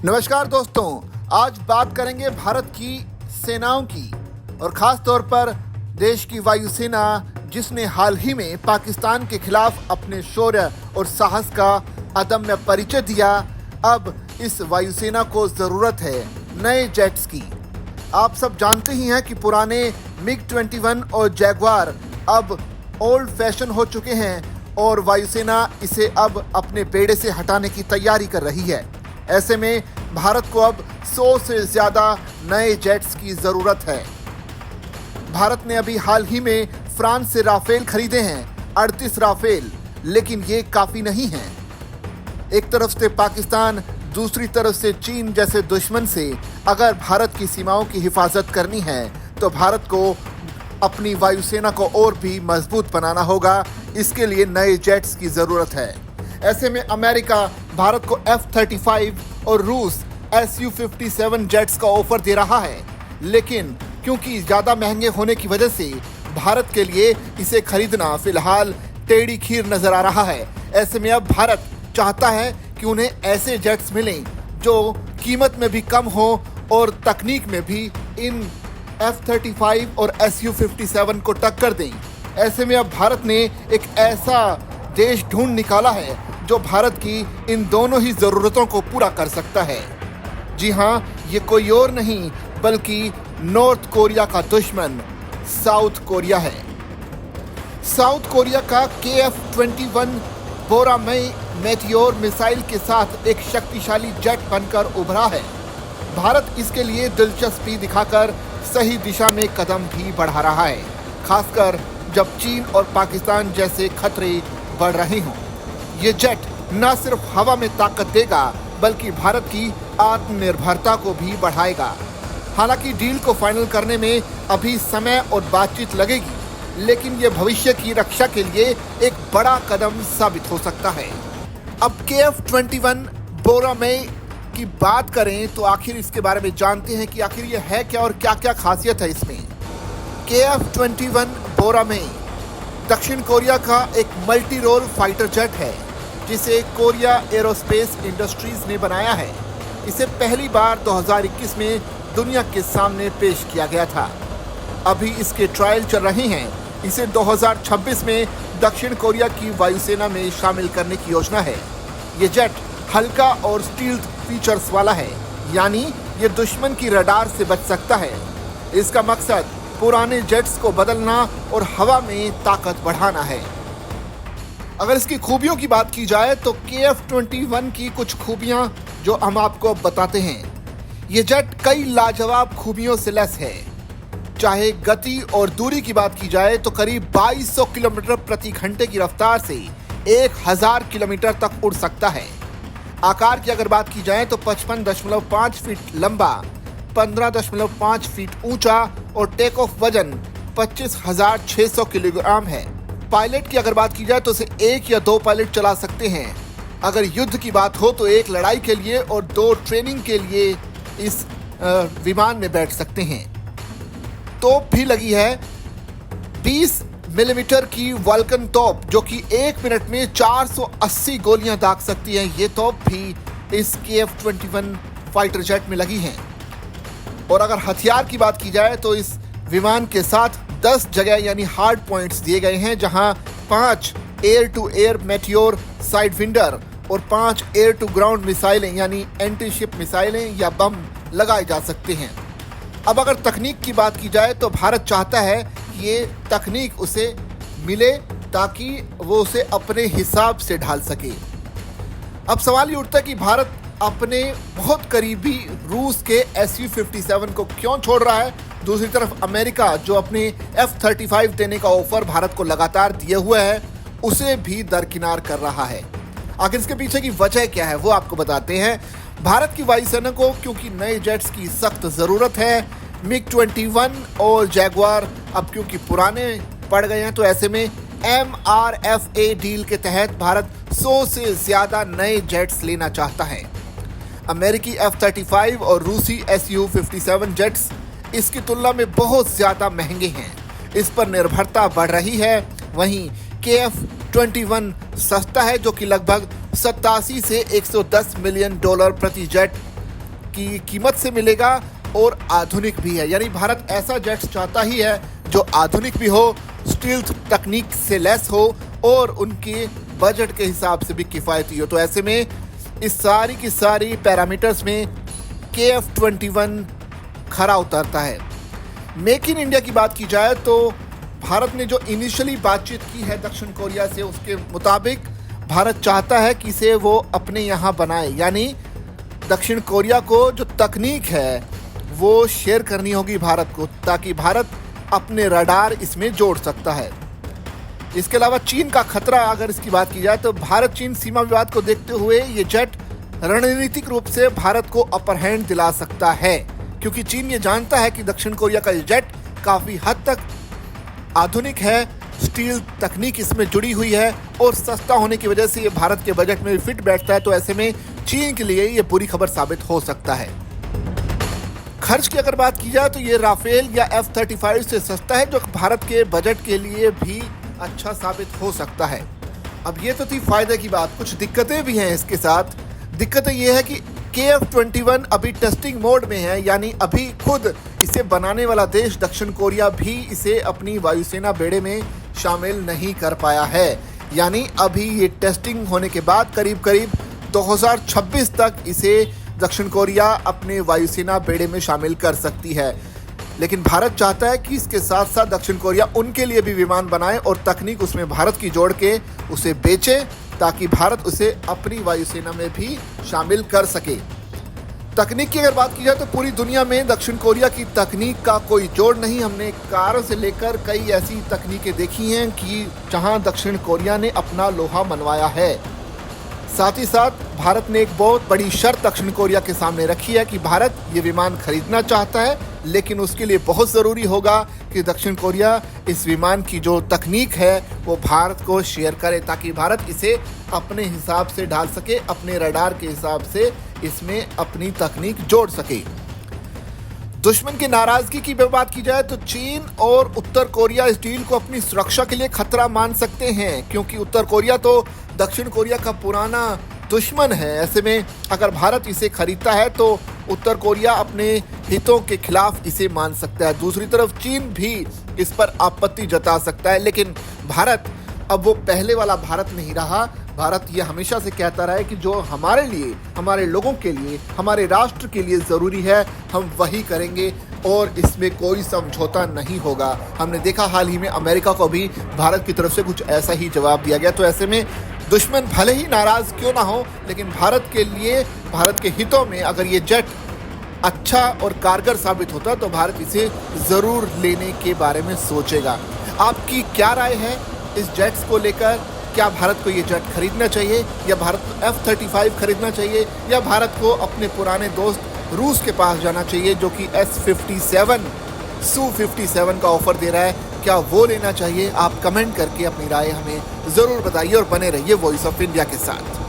नमस्कार दोस्तों, आज बात करेंगे भारत की सेनाओं की और खास तौर पर देश की वायुसेना, जिसने हाल ही में पाकिस्तान के खिलाफ अपने शौर्य और साहस का अदम्य परिचय दिया। अब इस वायुसेना को जरूरत है नए जेट्स की। आप सब जानते ही हैं कि पुराने MiG-21 और जैगवार अब ओल्ड फैशन हो चुके हैं और वायुसेना इसे अब अपने बेड़े से हटाने की तैयारी कर रही है। ऐसे में भारत को अब 100 से ज़्यादा नए जेट्स की ज़रूरत है। भारत ने अभी हाल ही में फ्रांस से राफेल खरीदे हैं, 38 राफेल, लेकिन ये काफ़ी नहीं हैं। एक तरफ से पाकिस्तान, दूसरी तरफ से चीन जैसे दुश्मन से अगर भारत की सीमाओं की हिफाजत करनी है तो भारत को अपनी वायुसेना को और भी मजबूत बनाना होगा। इसके लिए नए जेट्स की ज़रूरत है। ऐसे में अमेरिका भारत को F-35 और रूस Su-57 जेट्स का ऑफर दे रहा है, लेकिन क्योंकि ज़्यादा महंगे होने की वजह से भारत के लिए इसे खरीदना फिलहाल टेढ़ी खीर नजर आ रहा है। ऐसे में अब भारत चाहता है कि उन्हें ऐसे जेट्स मिलें जो कीमत में भी कम हो और तकनीक में भी इन F-35 और Su-57 को टक्कर दें। ऐसे में अब भारत ने एक ऐसा देश ढूंढ निकाला है जो भारत की इन दोनों ही ज़रूरतों को पूरा कर सकता है। जी हाँ, ये कोई और नहीं बल्कि नॉर्थ कोरिया का दुश्मन साउथ कोरिया है। साउथ कोरिया का KF-21 बोरामई मेटियोर मिसाइल के साथ एक शक्तिशाली जेट बनकर उभरा है। भारत इसके लिए दिलचस्पी दिखाकर सही दिशा में कदम भी बढ़ा रहा है, खासकर जब चीन और पाकिस्तान जैसे खतरे बढ़ रहे हों। ये जेट न सिर्फ हवा में ताकत देगा बल्कि भारत की आत्मनिर्भरता को भी बढ़ाएगा। हालांकि डील को फाइनल करने में अभी समय और बातचीत लगेगी, लेकिन ये भविष्य की रक्षा के लिए एक बड़ा कदम साबित हो सकता है। अब KF-21 बोरामई की बात करें तो आखिर इसके बारे में जानते हैं कि आखिर ये है क्या और क्या क्या खासियत है इसमें। KF-21 बोरामई दक्षिण कोरिया का एक मल्टी रोल फाइटर जेट है जिसे कोरिया एरोस्पेस इंडस्ट्रीज ने बनाया है। इसे पहली बार 2021 में दुनिया के सामने पेश किया गया था। अभी इसके ट्रायल चल रहे हैं। इसे 2026 में दक्षिण कोरिया की वायुसेना में शामिल करने की योजना है। ये जेट हल्का और स्टील्थ फीचर्स वाला है, यानी ये दुश्मन की रडार से बच सकता है। इसका मकसद पुराने जेट्स को बदलना और हवा में ताकत बढ़ाना है। अगर इसकी खूबियों की बात की जाए तो KF-21 की कुछ खूबियां जो हम आपको बताते हैं। ये जेट कई लाजवाब खूबियों से लैस है। चाहे गति और दूरी की बात की जाए तो करीब 2200 किलोमीटर प्रति घंटे की रफ्तार से 1000 किलोमीटर तक उड़ सकता है। आकार की अगर बात की जाए तो 55.5 फीट लंबा, 15.5 फीट ऊंचा और टेक ऑफ वजन 25,600 किलोग्राम है। पायलट की अगर बात की जाए तो इसे 1 या 2 पायलट चला सकते हैं। अगर युद्ध की बात हो तो 1 लड़ाई के लिए और 2 ट्रेनिंग के लिए इस विमान में बैठ सकते हैं। तोप भी लगी है 20 मिलीमीटर की वाल्कन तोप, जो कि 1 मिनट में 480 गोलियां दाग सकती है। ये तोप भी इस KF-21 फाइटर जेट में लगी हैं। और अगर हथियार की बात की जाए तो इस विमान के साथ 10 जगह यानी हार्ड पॉइंट्स दिए गए हैं, जहां 5 air to air meteor sidewinder और 5 एयर टू ग्राउंड मिसाइलें यानी एंटी शिप मिसाइलें या बम लगाए जा सकते हैं। अब अगर तकनीक की बात की जाए तो भारत चाहता है कि ये तकनीक उसे मिले ताकि वो उसे अपने हिसाब से ढाल सके। अब सवाल ये उठता है कि भारत अपने बहुत करीबी रूस के Su-57 को क्यों छोड़ रहा है। दूसरी तरफ अमेरिका जो अपने F-35 देने का ऑफर भारत को लगातार दिए हुए है, उसे भी दरकिनार कर रहा है। आखिर इसके पीछे की वजह क्या है वो आपको बताते हैं। भारत की वायुसेना को क्योंकि नए जेट्स की सख्त ज़रूरत है। MiG-21 और जैगवार अब क्योंकि पुराने पड़ गए हैं, तो ऐसे में MRFA डील के तहत भारत 100 से ज़्यादा नए जेट्स लेना चाहता है। अमेरिकी F-35 और रूसी Su-57 जेट्स इसकी तुलना में बहुत ज़्यादा महंगे हैं। इस पर निर्भरता बढ़ रही है। वहीं KF-21 सस्ता है, जो कि लगभग 87 से $110 मिलियन प्रति जेट की कीमत से मिलेगा और आधुनिक भी है। यानी भारत ऐसा जेट चाहता ही है जो आधुनिक भी हो, स्टील्थ तकनीक से लैस हो और उनके बजट के हिसाब से भी किफ़ायती हो। तो ऐसे में इस सारी की सारी पैरामीटर्स में KF-21 खरा उतरता है। मेक इन इंडिया की बात की जाए तो भारत ने जो इनिशियली बातचीत की है दक्षिण कोरिया से, उसके मुताबिक भारत चाहता है कि इसे वो अपने यहाँ बनाए। यानी दक्षिण कोरिया को जो तकनीक है वो शेयर करनी होगी भारत को, ताकि भारत अपने रडार इसमें जोड़ सकता है। इसके अलावा चीन का खतरा अगर इसकी बात की जाए तो भारत चीन सीमा विवाद को देखते हुए ये जेट रणनीतिक रूप से भारत को अपर हैंड दिला सकता है, क्योंकि चीन ये जानता है कि दक्षिण कोरिया का ये जेट काफ़ी हद तक आधुनिक है, स्टील तकनीक इसमें जुड़ी हुई है और सस्ता होने की वजह से ये भारत के बजट में भी फिट बैठता है। तो ऐसे में चीन के लिए ये बुरी खबर साबित हो सकता है। खर्च की अगर बात की जाए तो ये राफेल या F-35 से सस्ता है, जो भारत के बजट के लिए भी अच्छा साबित हो सकता है। अब ये तो थी फायदे की बात, कुछ दिक्कतें भी हैं इसके साथ। दिक्कतें ये है कि KF-21 अभी टेस्टिंग मोड में है, यानी अभी खुद इसे बनाने वाला देश दक्षिण कोरिया भी इसे अपनी वायुसेना बेड़े में शामिल नहीं कर पाया है। यानी अभी ये टेस्टिंग होने के बाद करीब करीब 2026 तक इसे दक्षिण कोरिया अपने वायुसेना बेड़े में शामिल कर सकती है। लेकिन भारत चाहता है कि इसके साथ साथ दक्षिण कोरिया उनके लिए भी विमान बनाए और तकनीक उसमें भारत की जोड़ के उसे बेचे, ताकि भारत उसे अपनी वायुसेना में भी शामिल कर सके। तकनीक की अगर बात की जाए तो पूरी दुनिया में दक्षिण कोरिया की तकनीक का कोई जोड़ नहीं। हमने कारों से लेकर कई ऐसी तकनीकें देखी हैं कि जहां दक्षिण कोरिया ने अपना लोहा मनवाया है। साथ ही साथ भारत ने एक बहुत बड़ी शर्त दक्षिण कोरिया के सामने रखी है कि भारत ये विमान खरीदना चाहता है, लेकिन उसके लिए बहुत ज़रूरी होगा कि दक्षिण कोरिया इस विमान की जो तकनीक है वो भारत को शेयर करे, ताकि भारत इसे अपने हिसाब से ढाल सके, अपने रडार के हिसाब से इसमें अपनी तकनीक जोड़ सके। दुश्मन की नाराजगी की बात की जाए तो चीन और उत्तर कोरिया इस डील को अपनी सुरक्षा के लिए खतरा मान सकते हैं, क्योंकि उत्तर कोरिया तो दक्षिण कोरिया का पुराना दुश्मन है। ऐसे में अगर भारत इसे खरीदता है तो उत्तर कोरिया अपने हितों के खिलाफ इसे मान सकता है। दूसरी तरफ चीन भी इस पर आपत्ति जता सकता है, लेकिन भारत अब वो पहले वाला भारत नहीं रहा। भारत ये हमेशा से कहता रहा है कि जो हमारे लिए, हमारे लोगों के लिए, हमारे राष्ट्र के लिए ज़रूरी है हम वही करेंगे और इसमें कोई समझौता नहीं होगा। हमने देखा हाल ही में अमेरिका को भी भारत की तरफ से कुछ ऐसा ही जवाब दिया गया। तो ऐसे में दुश्मन भले ही नाराज़ क्यों ना हो, लेकिन भारत के लिए, भारत के हितों में अगर ये जेट अच्छा और कारगर साबित होता तो भारत इसे ज़रूर लेने के बारे में सोचेगा। आपकी क्या राय है इस जेट्स को लेकर? क्या भारत को ये जेट खरीदना चाहिए या भारत को F-35 खरीदना चाहिए या भारत को अपने पुराने दोस्त रूस के पास जाना चाहिए जो कि S-57 Su-57 का ऑफर दे रहा है? क्या वो लेना चाहिए? आप कमेंट करके अपनी राय हमें ज़रूर बताइए और बने रहिए वॉइस ऑफ इंडिया के साथ।